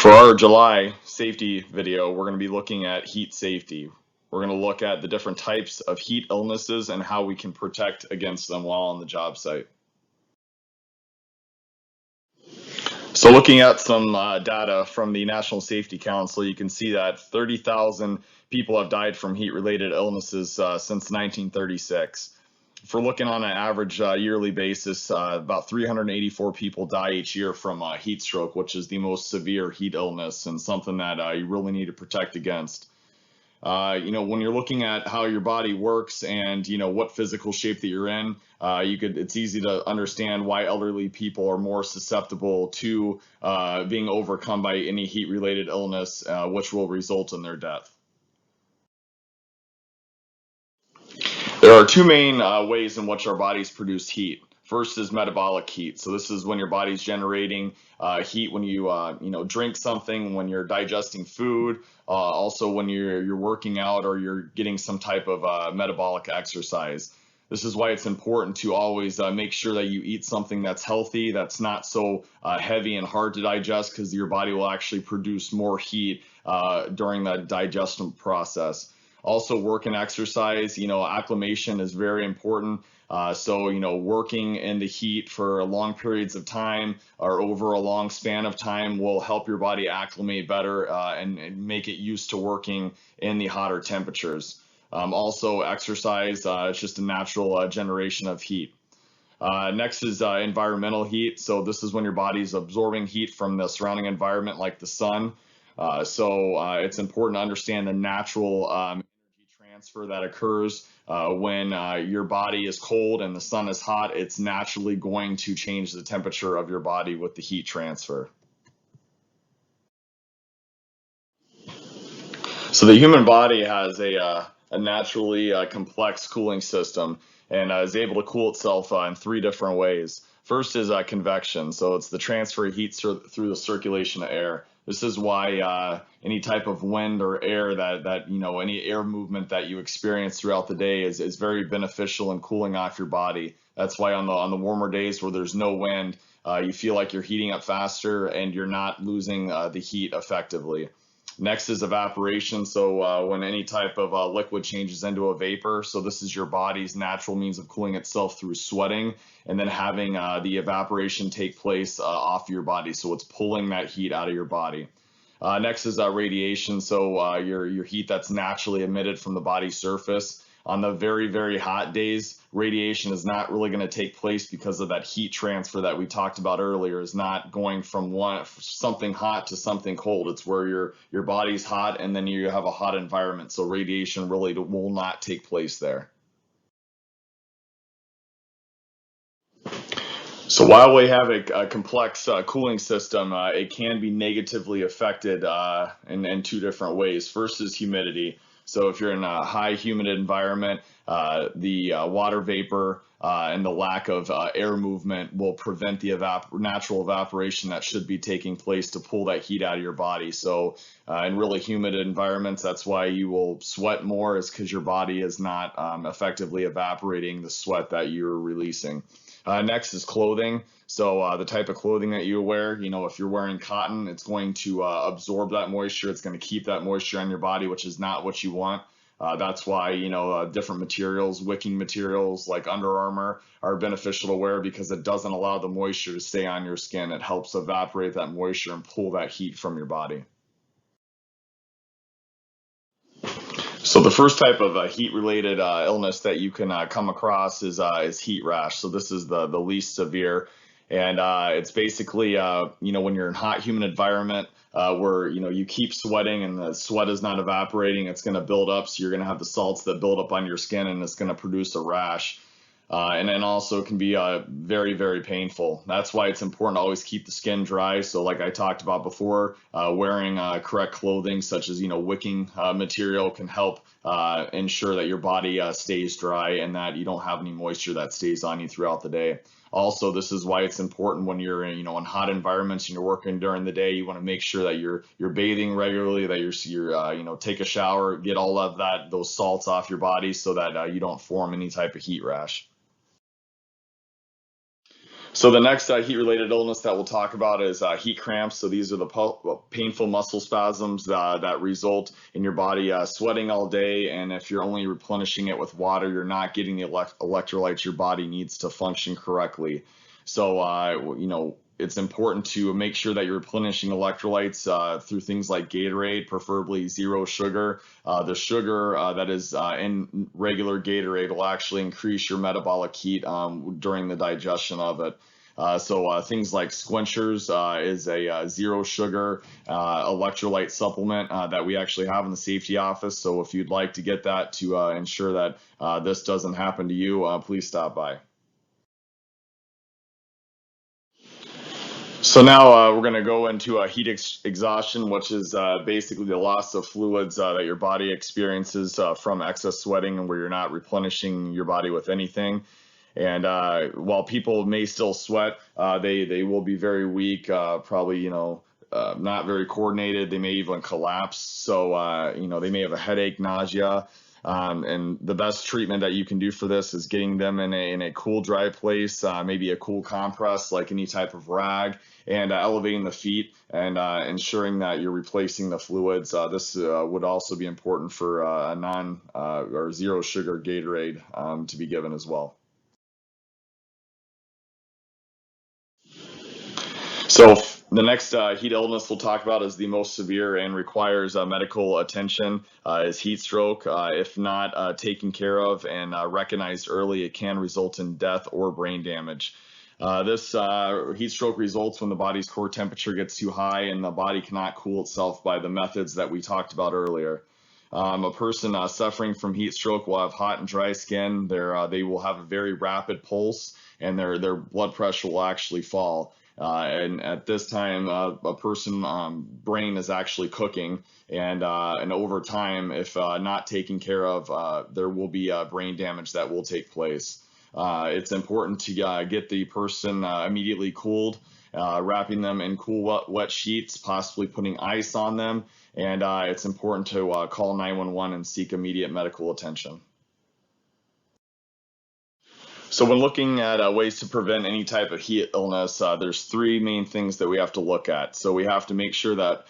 For our July safety video, we're going to be looking at heat safety. We're going to look at the different types of heat illnesses and how we can protect against them while on the job site. So looking at some data from the National Safety Council, you can see that 30,000 people have died from heat-related illnesses since 1936. If we're looking on an average yearly basis, about 384 people die each year from heat stroke, which is the most severe heat illness and something that you really need to protect against. When you're looking at how your body works and what physical shape that you're in, it's easy to understand why elderly people are more susceptible to being overcome by any heat-related illness, which will result in their death. There are two main ways in which our bodies produce heat. First is metabolic heat. So this is when your body's generating heat when you drink something, when you're digesting food, also when you're working out or you're getting some type of metabolic exercise. This is why it's important to always make sure that you eat something that's healthy, that's not so heavy and hard to digest, because your body will actually produce more heat during that digestion process. Also, work and exercise, acclimation is very important. Working in the heat for long periods of time or over a long span of time will help your body acclimate better and make it used to working in the hotter temperatures. Also, exercise, it's just a natural generation of heat. Next is environmental heat. So this is when your body's absorbing heat from the surrounding environment like the sun. It's important to understand the natural energy transfer that occurs when your body is cold and the sun is hot. It's naturally going to change the temperature of your body with the heat transfer. So the human body has a naturally complex cooling system and is able to cool itself in three different ways. First is convection. So it's the transfer of heat through the circulation of air. This is why any type of wind or air any air movement that you experience throughout the day is very beneficial in cooling off your body. That's why on the warmer days where there's no wind, you feel like you're heating up faster and you're not losing the heat effectively. Next is evaporation. So when any type of liquid changes into a vapor, so this is your body's natural means of cooling itself through sweating and then having the evaporation take place off your body. So it's pulling that heat out of your body. Next is radiation. So your heat that's naturally emitted from the body's surface. On the very, very hot days, radiation is not really going to take place because of that heat transfer that we talked about earlier, is not going from something hot to something cold. It's where your body's hot and then you have a hot environment. So radiation really will not take place there. So while we have a complex cooling system, it can be negatively affected in two different ways. First is humidity. So if you're in a high humid environment, the water vapor and the lack of air movement will prevent the natural evaporation that should be taking place to pull that heat out of your body. So in really humid environments, that's why you will sweat more, is because your body is not effectively evaporating the sweat that you're releasing. Next is clothing. So the type of clothing that you wear, if you're wearing cotton, it's going to absorb that moisture. It's going to keep that moisture on your body, which is not what you want. That's why, different materials, wicking materials like Under Armour are beneficial to wear because it doesn't allow the moisture to stay on your skin. It helps evaporate that moisture and pull that heat from your body. So the first type of heat-related illness that you can come across is heat rash. So this is the least severe, and it's basically when you're in hot, humid environment where you keep sweating and the sweat is not evaporating, it's going to build up. So you're going to have the salts that build up on your skin, and it's going to produce a rash. And then also can be very, very painful. That's why it's important to always keep the skin dry. So like I talked about before, wearing correct clothing such as, wicking material can help ensure that your body stays dry and that you don't have any moisture that stays on you throughout the day. Also, this is why it's important when you're in hot environments and you're working during the day, you want to make sure that you're bathing regularly, that you're take a shower, get all of those salts off your body so that you don't form any type of heat rash. So the next heat-related illness that we'll talk about is heat cramps. So these are the painful muscle spasms that result in your body sweating all day, and if you're only replenishing it with water, you're not getting the electrolytes your body needs to function correctly. So it's important to make sure that you're replenishing electrolytes through things like Gatorade, preferably zero sugar. The sugar that is in regular Gatorade will actually increase your metabolic heat during the digestion of it. So things like Squenchers is a zero sugar electrolyte supplement that we actually have in the safety office. So if you'd like to get that to ensure that this doesn't happen to you, please stop by. So now we're going to go into heat exhaustion, which is basically the loss of fluids that your body experiences from excess sweating and where you're not replenishing your body with anything. And while people may still sweat, they will be very weak, probably, not very coordinated. They may even collapse. So, they may have a headache, nausea. And the best treatment that you can do for this is getting them in a cool, dry place, maybe a cool compress, like any type of rag, and elevating the feet and ensuring that you're replacing the fluids. This would also be important for a non or zero sugar Gatorade to be given as well. So the next heat illness we'll talk about is the most severe and requires medical attention is heat stroke. If not taken care of and recognized early, it can result in death or brain damage. This heat stroke results when the body's core temperature gets too high and the body cannot cool itself by the methods that we talked about earlier. A person suffering from heat stroke will have hot and dry skin. They will have a very rapid pulse, and their blood pressure will actually fall. And at this time, a person brain is actually cooking, and over time, if not taken care of, there will be brain damage that will take place. It's important to get the person immediately cooled, wrapping them in cool, wet sheets, possibly putting ice on them, and it's important to call 911 and seek immediate medical attention. So when looking at ways to prevent any type of heat illness, there's three main things that we have to look at. So we have to make sure that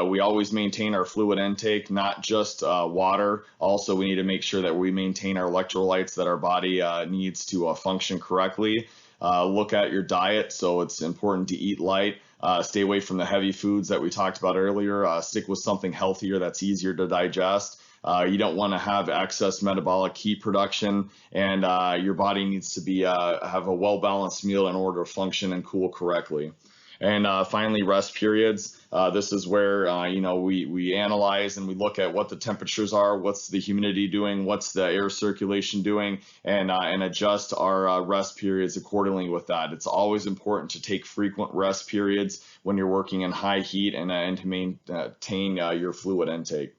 we always maintain our fluid intake, not just water. Also, we need to make sure that we maintain our electrolytes that our body needs to function correctly. Look at your diet. So it's important to eat light. Stay away from the heavy foods that we talked about earlier. Stick with something healthier that's easier to digest. You don't want to have excess metabolic heat production, and your body needs to be have a well-balanced meal in order to function and cool correctly. And finally, rest periods. This is where we analyze and we look at what the temperatures are, what's the humidity doing, what's the air circulation doing, and adjust our rest periods accordingly with that. It's always important to take frequent rest periods when you're working in high heat and to maintain your fluid intake.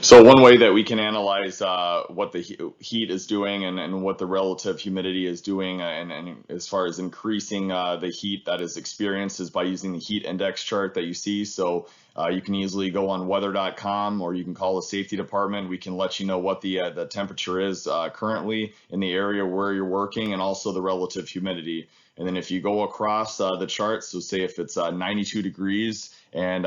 So one way that we can analyze what the heat is doing and what the relative humidity is doing, and as far as increasing the heat that is experienced, is by using the heat index chart that you see. So you can easily go on weather.com, or you can call the safety department. We can let you know what the temperature is currently in the area where you're working, and also the relative humidity. And then if you go across the chart, so say if it's 92 degrees and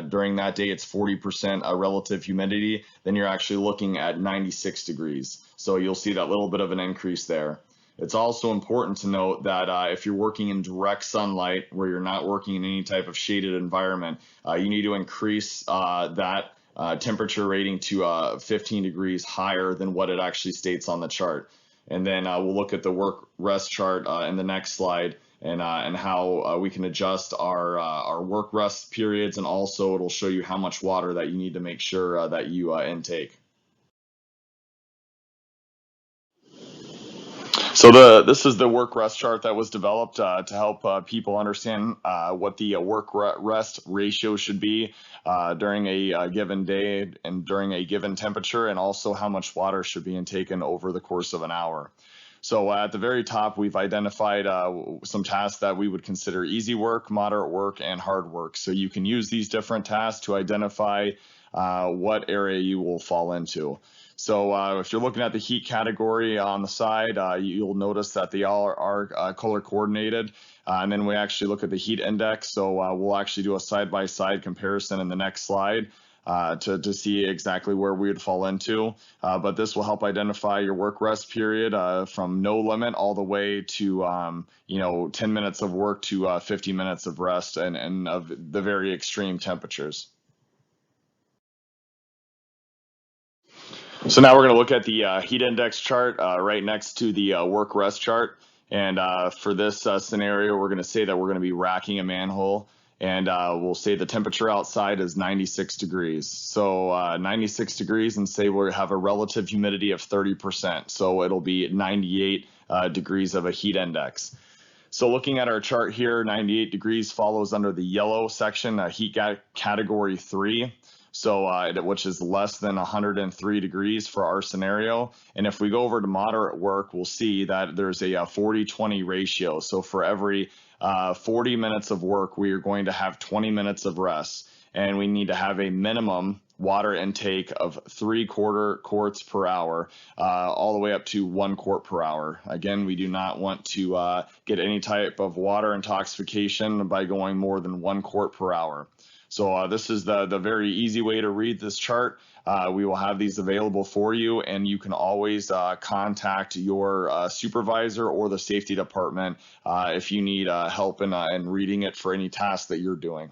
during that day it's 40% relative humidity, then you're actually looking at 96 degrees. So you'll see that little bit of an increase there. It's also important to note that if you're working in direct sunlight, where you're not working in any type of shaded environment, you need to increase that temperature rating to 15 degrees higher than what it actually states on the chart. And then we'll look at the work rest chart in the next slide, and how we can adjust our work rest periods, and also it'll show you how much water that you need to make sure that you intake. So this is the work rest chart that was developed to help people understand what the work rest ratio should be during a given day and during a given temperature, and also how much water should be intaken over the course of an hour. So at the very top, we've identified some tasks that we would consider easy work, moderate work, and hard work. So you can use these different tasks to identify what area you will fall into. So if you're looking at the heat category on the side, you'll notice that they all are color coordinated. And then we actually look at the heat index. So we'll actually do a side-by-side comparison in the next slide to see exactly where we would fall into. But this will help identify your work rest period from no limit all the way to 10 minutes of work to 50 minutes of rest and of the very extreme temperatures. So now we're going to look at the heat index chart right next to the work rest chart. And for this scenario, we're going to say that we're going to be racking a manhole. And we'll say the temperature outside is 96 degrees. So 96 degrees, and say we have a relative humidity of 30%. So it'll be 98 degrees of a heat index. So looking at our chart here, 98 degrees follows under the yellow section, heat category 3. So which is less than 103 degrees for our scenario. And if we go over to moderate work, we'll see that there's a 40-20 ratio. So for every 40 minutes of work, we are going to have 20 minutes of rest. And we need to have a minimum water intake of 3/4 quarts per hour, all the way up to 1 quart per hour. Again, we do not want to get any type of water intoxication by going more than 1 quart per hour. So this is the very easy way to read this chart. We will have these available for you, and you can always contact your supervisor or the safety department if you need help in reading it for any task that you're doing.